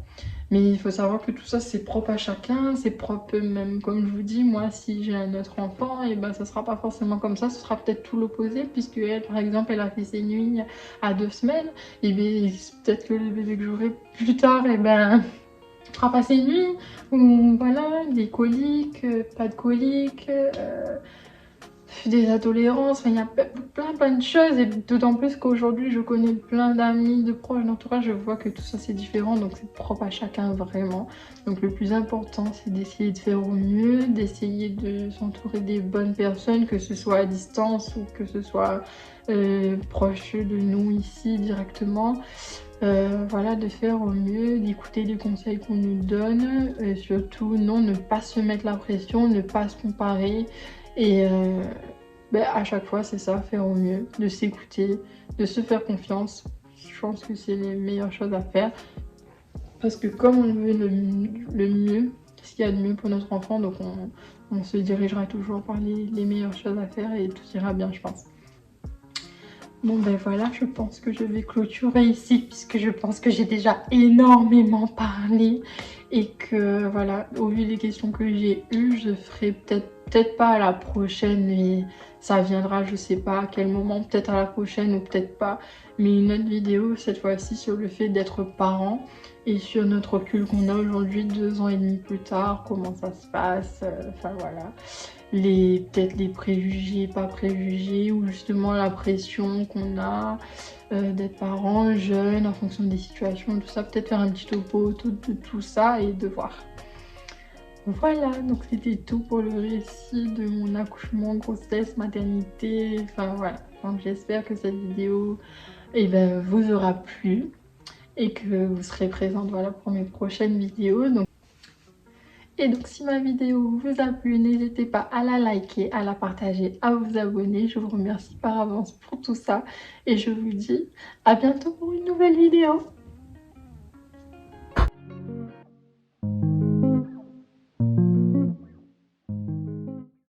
Mais il faut savoir que tout ça, c'est propre à chacun, c'est propre même, comme je vous dis, moi, si j'ai un autre enfant, et ben ça sera pas forcément comme ça, ce sera peut-être tout l'opposé, puisque elle, par exemple, elle a fait ses nuits à 2 semaines, et bien peut-être que le bébé que j'aurai plus tard, et ben fera pas ses nuits, ou voilà, des coliques, pas de coliques, des intolérances, enfin, il y a plein de choses et d'autant plus qu'aujourd'hui je connais plein d'amis, de proches, d'entourage, je vois que tout ça c'est différent donc c'est propre à chacun vraiment. Donc le plus important c'est d'essayer de faire au mieux, d'essayer de s'entourer des bonnes personnes, que ce soit à distance ou que ce soit proche de nous ici directement. Voilà, de faire au mieux, d'écouter les conseils qu'on nous donne, et surtout non, ne pas se mettre la pression, ne pas se comparer. Et ben, à chaque fois, c'est ça, faire au mieux, de s'écouter, de se faire confiance. Je pense que c'est les meilleures choses à faire. Parce que comme on veut le mieux, ce qu'il y a de mieux pour notre enfant, donc on se dirigera toujours par les meilleures choses à faire et tout ira bien, je pense. Bon ben voilà, je pense que je vais clôturer ici puisque je pense que j'ai déjà énormément parlé et que voilà, au vu des questions que j'ai eues, je ferai peut-être pas à la prochaine, mais ça viendra, je sais pas à quel moment, peut-être à la prochaine ou peut-être pas, mais une autre vidéo cette fois-ci sur le fait d'être parent et sur notre recul qu'on a aujourd'hui 2 ans et demi plus tard, comment ça se passe, enfin voilà. Peut-être les préjugés, pas préjugés, ou justement la pression qu'on a d'être parents jeunes en fonction des situations, tout ça, peut-être faire un petit topo autour de tout ça et de voir. Voilà, donc c'était tout pour le récit de mon accouchement, grossesse, maternité, enfin voilà. Donc j'espère que cette vidéo vous aura plu et que vous serez présente voilà, pour mes prochaines vidéos. Et donc si ma vidéo vous a plu, n'hésitez pas à la liker, à la partager, à vous abonner. Je vous remercie par avance pour tout ça. Et je vous dis à bientôt pour une nouvelle vidéo.